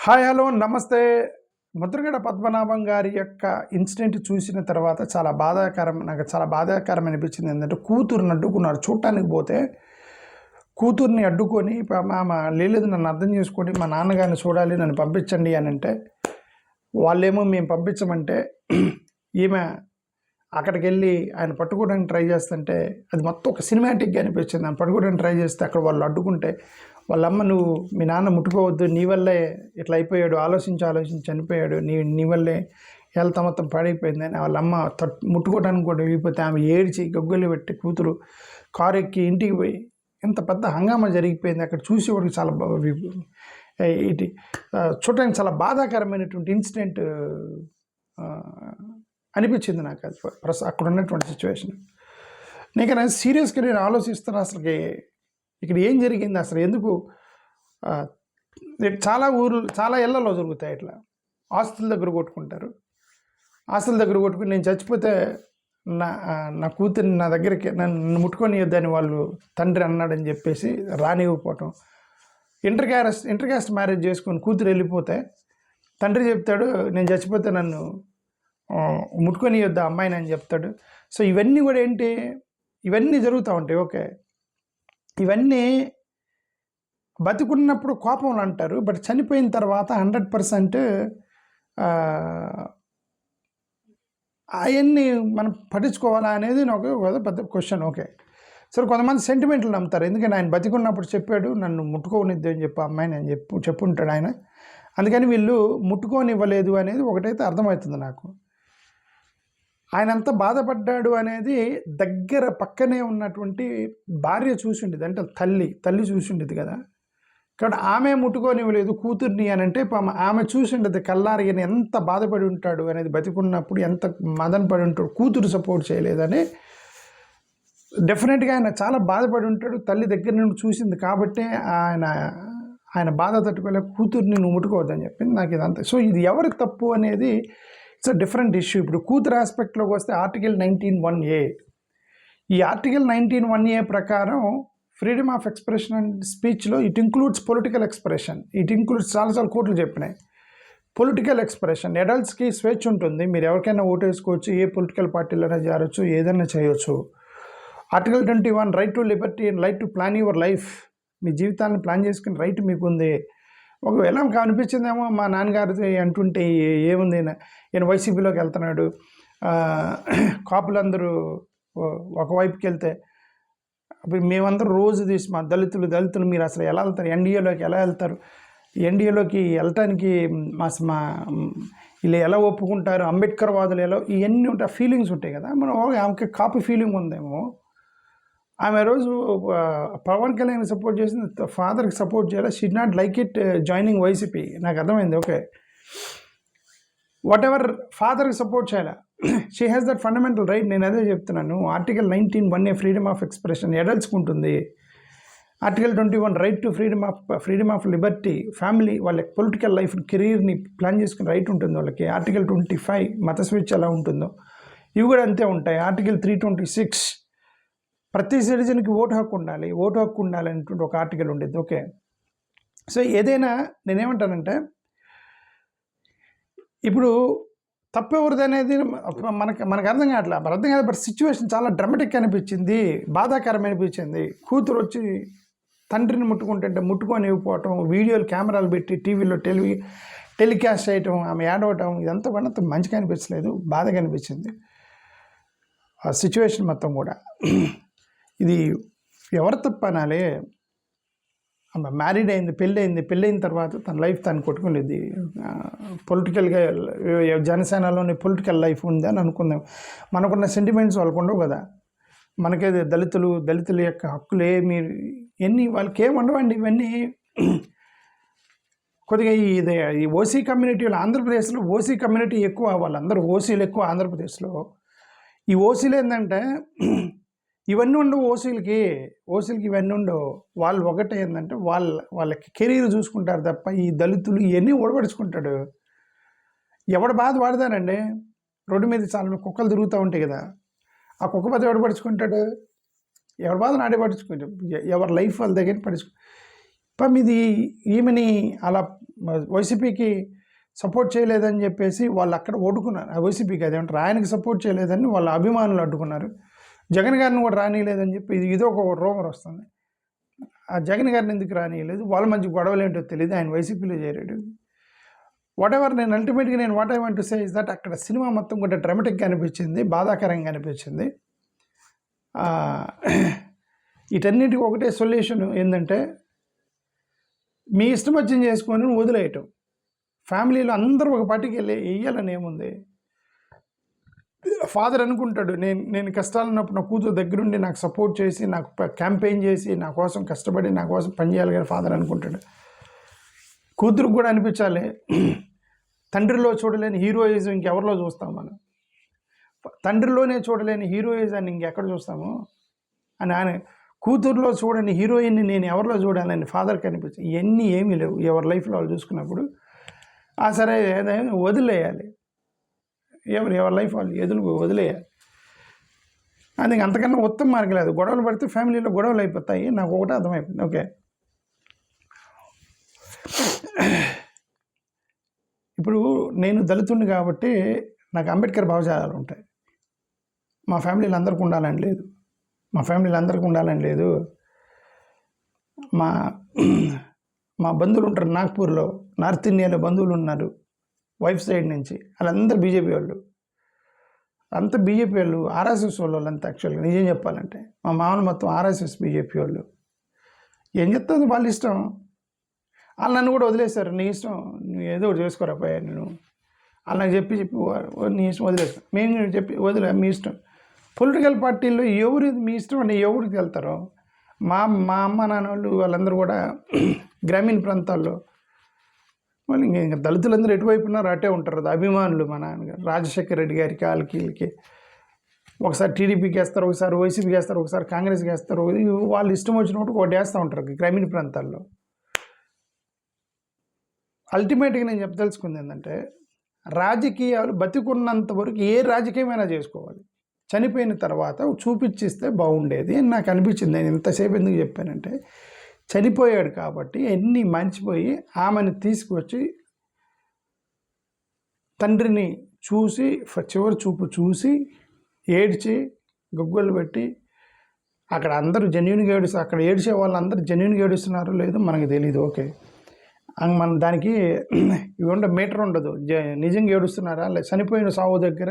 Hi hello నమస్తే. ముద్రగడ పద్మనాభం గారి యొక్క ఇన్సిడెంట్ చూసిన తర్వాత నాకు చాలా బాధాకరం అనిపించింది. ఏంటంటే కూతురుని అడ్డుకున్నారు. చూడటానికి పోతే కూతుర్ని అడ్డుకొని లేదు నన్ను అర్థం చేసుకొని మా నాన్నగారిని చూడాలి, నన్ను పంపించండి అని అంటే వాళ్ళేమో మేము పంపించమంటే ఈమె అక్కడికి వెళ్ళి ఆయన పట్టుకోవడానికి ట్రై చేస్తుంటే అది మొత్తం ఒక సినిమాటిక్గా అనిపించింది. ఆయన పట్టుకోవడానికి ట్రై చేస్తే అక్కడ వాళ్ళు అడ్డుకుంటే వాళ్ళమ్మ నువ్వు మీ నాన్న ముట్టుకోవద్దు, నీ వల్లే ఇట్లా అయిపోయాడు, ఆలోచించి చనిపోయాడు, నీ వల్లే హెల్త్ మొత్తం పాడైపోయింది అని వాళ్ళమ్మ ముట్టుకోవడానికి కూడా వెళ్ళిపోతే ఆమె ఏడ్చి గొగ్గలు పెట్టి కూతురు కారు ఎక్కి ఇంటికి పోయి ఎంత పెద్ద హంగామా జరిగిపోయింది. అక్కడ చూసేవాడికి చాలా చూడటానికి చాలా బాధాకరమైనటువంటి ఇన్సిడెంట్ అనిపించింది నాకు. అది అక్కడ ఉన్నటువంటి సిచ్యువేషన్ నేను సీరియస్గా నేను ఆలోచిస్తాను. అసలుకి ఇక్కడ ఏం జరిగింది, అసలు ఎందుకు చాలా ఇళ్లలో జరుగుతాయి ఇట్లా. ఆస్తుల దగ్గర కొట్టుకుంటారు. ఆస్తుల దగ్గర కొట్టుకుని నేను చచ్చిపోతే నా కూతురిని నా దగ్గరికి నన్ను ముట్టుకొని వద్దని వాళ్ళు తండ్రి అన్నాడని చెప్పేసి రానివ్వకపోవటం. ఇంటర్ క్యాస్ట్ మ్యారేజ్ చేసుకొని కూతురు వెళ్ళిపోతే తండ్రి చెప్తాడు నేను చచ్చిపోతే నన్ను ముట్టుకొని వద్దా అమ్మాయిని అని చెప్తాడు. సో ఇవన్నీ కూడా ఏంటి, ఇవన్నీ జరుగుతూ ఉంటాయి. ఓకే, ఇవన్నీ బతికున్నప్పుడు కోపంలో అంటారు, బట్ చనిపోయిన తర్వాత 100% అవన్నీ మనం పట్టించుకోవాలా అనేది ఒక పెద్ద క్వశ్చన్. ఓకే, సరే కొంతమంది సెంటిమెంట్లు నమ్ముతారు. ఎందుకంటే ఆయన బతికున్నప్పుడు చెప్పాడు నన్ను ముట్టుకోనిద్దు అని చెప్పి అమ్మాయిని అని చెప్పుంటాడు ఆయన. అందుకని వీళ్ళు ముట్టుకోనివ్వలేదు అనేది ఒకటైతే అర్థమవుతుంది నాకు. ఆయన అంత బాధపడ్డాడు అనేది దగ్గర పక్కనే ఉన్నటువంటి భార్య చూసిండేది, అంటే తల్లి చూసిండేది కదా. కాబట్టి ఆమె ముట్టుకోనివ్వలేదు కూతుర్ని అని అంటే ఆమె చూసిండేది కల్లారి ఎంత బాధపడి ఉంటాడు అనేది, బతికున్నప్పుడు ఎంత మదన పడి ఉంటాడు, కూతురు సపోర్ట్ చేయలేదని డెఫినెట్గా ఆయన చాలా బాధపడి ఉంటాడు. తల్లి దగ్గర నుండి చూసింది కాబట్టి ఆయన బాధ తట్టుకోలేక కూతుర్ని నువ్వు ముట్టుకోవద్దని చెప్పింది నాకు ఇదంతా. సో ఇది ఎవరి తప్పు అనేది ఇట్స్ అ డిఫరెంట్ ఇష్యూ. ఇప్పుడు కూతురు ఆస్పెక్ట్లోకి వస్తే ఆర్టికల్ 19(1)A, ఈ ఆర్టికల్ 19(1)A ప్రకారం ఫ్రీడమ్ ఆఫ్ ఎక్స్ప్రెషన్ అండ్ స్పీచ్లో it includes political expression. It includes చాలా కోర్టులు చెప్పినాయి పొలిటికల్ ఎక్స్ప్రెషన్. అడల్ట్స్కి స్వేచ్ఛ ఉంటుంది, మీరు ఎవరికైనా ఓటు వేసుకోవచ్చు, ఏ పొలిటికల్ పార్టీలోనే చేరవచ్చు, ఏదైనా చేయవచ్చు. Article 21 right to liberty and right to plan your life, మీ జీవితాన్ని ప్లాన్ చేసుకునే రైట్ మీకు ఉంది. ఒకవేళ అనిపించిందేమో మా నాన్నగారు అంటుంటే ఏముంది, ఈయన వైసీపీలోకి వెళ్తున్నాడు, కాపులందరూ ఒకవైపుకి వెళ్తే మేమందరూ రోజు తీసి మా దళితులు మీరు అసలు ఎలా వెళ్తారు, ఎన్డీఏలోకి ఎలా వెళ్తారు, ఎన్డీఏలోకి వెళ్ళటానికి మా వీళ్ళు ఎలా ఒప్పుకుంటారు, అంబేద్కర్ వాదులు ఎలా, ఇవన్నీ ఉంటాయి, ఫీలింగ్స్ ఉంటాయి కదా. మనం ఆమెకి కాపీ ఫీలింగ్ ఉందేమో. ఆమె రోజు పవన్ కళ్యాణ్ సపోర్ట్ చేసింది, ఫాదర్కి సపోర్ట్ చేయాలి. She not like it joining YCP. నాకు అర్థమైంది. ఓకే, వాట్ ఎవర్ ఫాదర్కి సపోర్ట్ చేయాలి, she has that fundamental right. నేను అదే చెప్తున్నాను. Article 19(1)A freedom of expression అడల్ట్స్కి ఉంటుంది. Article 21 right to freedom of liberty, family వాళ్ళ పొలిటికల్ లైఫ్ కెరీర్ని ప్లాన్ చేసుకునే రైట్ ఉంటుంది వాళ్ళకి. ఆర్టికల్ 25 మత స్వేచ్ఛ ఎలా ఉంటుందో ఇవి కూడా అంతే ఉంటాయి. ఆర్టికల్ 326 ప్రతి సిటిజన్కి ఓటు హక్కు ఉండాలి అనేటువంటి ఒక ఆర్టికల్ ఉండేది. ఓకే, సో ఏదైనా నేనేమంటానంటే ఇప్పుడు తప్పెవరిది అనేది మనకు అర్థం కాదు. బట్ సిచ్యువేషన్ చాలా డ్రామాటిక్ అనిపించింది, బాధాకరం అనిపించింది. కూతురు వచ్చి తండ్రిని ముట్టుకొని ఇవ్వకపోవటం, వీడియోలు కెమెరాలు పెట్టి టీవీలో టెలికాస్ట్ చేయటం, ఆమె ఏడవటం, ఇదంతా కూడా మంచిగా అనిపించలేదు, బాధగా అనిపించింది ఆ సిచ్యువేషన్ మొత్తం కూడా. ఇది ఎవరు తప్పు అనాలి? మ్యారీడ్ అయింది, పెళ్ళైన తర్వాత తన లైఫ్ తను కొట్టుకునేది. పొలిటికల్గా జనసేనలోని పొలిటికల్ లైఫ్ ఉంది అని అనుకుందాం. మనకున్న సెంటిమెంట్స్ వాళ్ళకు ఉండవు కదా. మనకైతే దళితుల యొక్క హక్కులు ఎన్ని వాళ్ళకి ఏమి ఉండవండి. ఇవన్నీ కొద్దిగా ఈ ఓసీ కమ్యూనిటీలో, ఆంధ్రప్రదేశ్లో ఓసీ కమ్యూనిటీ ఎక్కువ, వాళ్ళందరూ ఓసీలు ఎక్కువ ఆంధ్రప్రదేశ్లో. ఈ ఓసీలు ఏంటంటే ఇవన్నీ ఉండవు, ఓసీలకి ఇవన్నీ ఉండవు. వాళ్ళు ఒకటే ఏంటంటే వాళ్ళకి కెరీర్ చూసుకుంటారు తప్ప ఈ దళితులు ఇవన్నీ ఓడబడుచుకుంటాడు. ఎవడ బాధ వాడతానండి. రోడ్డు మీద చాలా కుక్కలు తిరుగుతూ ఉంటాయి కదా, ఆ కుక్క బాధ ఎవడు పడుచుకుంటాడు? ఎవరి బాధ నాడే పట్టించుకుంటాడు. ఎవరి లైఫ్ వాళ్ళ దగ్గర పాపం ఇది ఈమెని అలా వైసీపీకి సపోర్ట్ చేయలేదని చెప్పేసి వాళ్ళు అక్కడ ఓడుకున్నారు. ఆ వైసీపీకి అదేమంటారు, ఆయనకి సపోర్ట్ చేయలేదని వాళ్ళ అభిమానులు అడ్డుకున్నారు. జగన్ గారిని కూడా రానియలేదని చెప్పి ఇది ఒక రూమర్ వస్తుంది. ఆ జగన్ గారిని ఎందుకు రానియలేదు, వాళ్ళ మధ్య గొడవలు ఏంటో తెలియదు, ఆయన వైసీపీలో చేరాడు. వాట్ ఎవర్, నేను అల్టిమేట్గా నేను what I want to say is that అక్కడ సినిమా మొత్తం కూడా డ్రామాటిక్గా అనిపించింది, బాధాకరంగా అనిపించింది. వీటన్నిటికీ ఒకటే సొల్యూషన్ ఏంటంటే మీ ఇష్టం వచ్చింది చేసుకొని వదిలేయటం. ఫ్యామిలీలో అందరూ ఒక పార్టీకి వెయ్యాలని ఏముంది. ఫాదర్ అనుకుంటాడు, నేను కష్టాలు ఉన్నప్పుడు నా కూతురు దగ్గరుండి నాకు సపోర్ట్ చేసి, నాకు క్యాంపెయిన్ చేసి, నా కోసం కష్టపడి నా కోసం పనిచేయాలి కానీ ఫాదర్ అనుకుంటాడు. కూతురుకు కూడా అనిపించాలి, తండ్రిలో చూడలేని హీరోయిజం ఇంకెవరిలో చూస్తాం మనం, తండ్రిలోనే చూడలేని హీరోయిజాన్ని ఇంకెక్కడ చూస్తాము అని ఆయన కూతురులో చూడని హీరోయిన్ని నేను ఎవరిలో చూడాలని ఫాదర్కి అనిపించింది. ఇవన్నీ ఏమీ లేవు ఎవరి లైఫ్లో వాళ్ళు చూసుకున్నప్పుడు. సరే ఏదైనా వదిలేయాలి, ఎవరి లైఫ్ వాళ్ళు వదిలేయాలి. అందుకే అంతకన్నా ఉత్తమ మార్గం లేదు. గొడవలు పడితే ఫ్యామిలీలో గొడవలు అయిపోతాయి. నాకు ఒకటే అర్థమైపోయింది. ఓకే, ఇప్పుడు నేను దళితుడిని కాబట్టి నాకు అంబేద్కర్ భావజాలాలు ఉంటాయి. మా ఫ్యామిలీలో అందరికీ ఉండాలని లేదు, మా బంధువులు ఉంటారు నాగ్పూర్లో, నార్త్ ఇండియాలో బంధువులు ఉన్నారు వైఫ్ సైడ్ నుంచి, వాళ్ళందరూ బీజేపీ వాళ్ళు, అంతా బీజేపీ వాళ్ళు, ఆర్ఎస్ఎస్ వాళ్ళు అంతా. యాక్చువల్గా నిజం చెప్పాలంటే మా మామూలు మొత్తం ఆర్ఎస్ఎస్ బీజేపీ వాళ్ళు. ఏం చెప్తుంది వాళ్ళ ఇష్టం. వాళ్ళు నన్ను కూడా వదిలేశారు, నీ ఇష్టం, నువ్వు ఏదో ఒకటి చేసుకోరాపోయా, నేను వాళ్ళు నాకు చెప్పి నీ ఇష్టం వదిలేస్తాను, మేము చెప్పి మీ ఇష్టం. పొలిటికల్ పార్టీల్లో ఎవరు మీ ఇష్టం అంటే ఎవరికి వెళ్తారో, మా అమ్మ నాన్న వాళ్ళు వాళ్ళందరూ కూడా గ్రామీణ ప్రాంతాల్లో వాళ్ళు ఇంకా దళితులందరూ ఎటువైపు ఉన్నారు అటే ఉంటారు. అభిమానులు మా నాన్నగారు రాజశేఖర రెడ్డి గారికి వీళ్ళకి ఒకసారి టీడీపీకి వేస్తారు, ఒకసారి వైసీపీకి వేస్తారు, ఒకసారి కాంగ్రెస్కి వేస్తారు. వాళ్ళు ఇష్టం వచ్చినప్పుడు ఒకటి వేస్తూ ఉంటారు గ్రామీణ ప్రాంతాల్లో. అల్టిమేట్గా నేను చెప్పదలుచుకుంది ఏంటంటే రాజకీయాలు బతికున్నంత వరకు ఏ రాజకీయమైనా చేసుకోవాలి, చనిపోయిన తర్వాత చూపించిస్తే బాగుండేది అని నాకు అనిపించింది. నేను ఇంతసేపు ఎందుకు చెప్పానంటే చనిపోయాడు కాబట్టి ఎన్ని మర్చిపోయి ఆమెను తీసుకువచ్చి తండ్రిని చూసి చివరి చూపు చూసి ఏడ్చి గొగ్గలు పెట్టి అక్కడ అందరూ జెన్యున్గా ఏడుస్తారు. అక్కడ ఏడ్చే వాళ్ళందరూ జెన్యున్గా ఏడుస్తున్నారో లేదో మనకు తెలియదు. ఓకే, మన దానికి ఇవి మీటర్ ఉండదు. నిజంగా ఏడుస్తున్నారా, చనిపోయిన సావు దగ్గర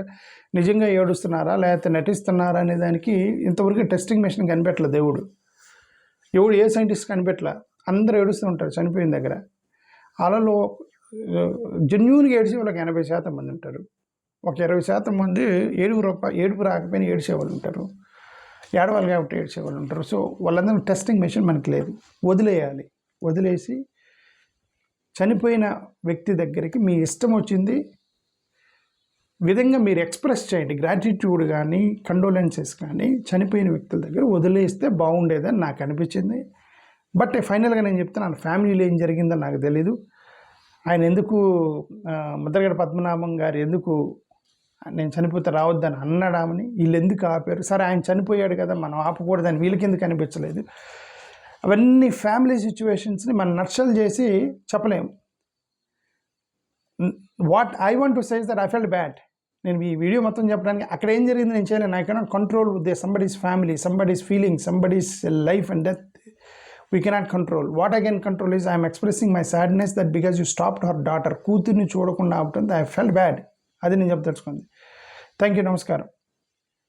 నిజంగా ఏడుస్తున్నారా లేకపోతే నటిస్తున్నారా అనే దానికి ఇంతవరకు టెస్టింగ్ మెషిన్ కనిపెట్టలేదు దేవుడు. ఏ సైంటిస్ట్ కనిపెట్టలే. అందరూ ఏడుస్తూ ఉంటారు చనిపోయిన దగ్గర. అలలో జెన్యూన్గా ఏడ్చే వాళ్ళకి 80% మంది ఉంటారు. ఒక 20% మంది ఏడుపు రాకపోయినా ఏడ్చేవాళ్ళు ఉంటారు, ఏడవాలి కాబట్టి ఏడ్చేవాళ్ళు ఉంటారు. సో వాళ్ళందరూ టెస్టింగ్ మెషిన్ మనకి లేదు. వదిలేయాలి, వదిలేసి చనిపోయిన వ్యక్తి దగ్గరికి మీ ఇష్టం వచ్చింది విధంగా మీరు ఎక్స్ప్రెస్ చేయండి. గ్రాటిట్యూడ్ కానీ కండోలెన్సెస్ కానీ చనిపోయిన వ్యక్తుల దగ్గర వదిలేస్తే బాగుండేదని నాకు అనిపించింది. బట్ ఫైనల్గా నేను చెప్తున్నాను, ఫ్యామిలీలో ఏం జరిగిందో నాకు తెలీదు. ఆయన ఎందుకు ముద్రగడ పద్మనాభం గారు ఎందుకు నేను చనిపోతే రావద్దని అన్నాడామని వీళ్ళు ఎందుకు ఆపారు? సరే ఆయన చనిపోయాడు కదా మనం ఆపకూడదని వీళ్ళకి ఎందుకు అనిపించలేదు? అవన్నీ ఫ్యామిలీ సిచ్యువేషన్స్ని మనం నర్చల్ చేసి చెప్పలేము. What I want to say is that I felt bad. నేను ఈ వీడియో మొత్తం చెప్పడానికి అక్కడ ఏం జరిగింది నేను చేయలేను. I cannot control somebody's family, somebody's feelings, somebody's life and death. We cannot control. What I can control is I am expressing my sadness that because you stopped her daughter, కూతుర్ని చూడకుండా ఆపటం, I felt bad. అది నేను చెప్తాను. Thank you, నమస్కారం.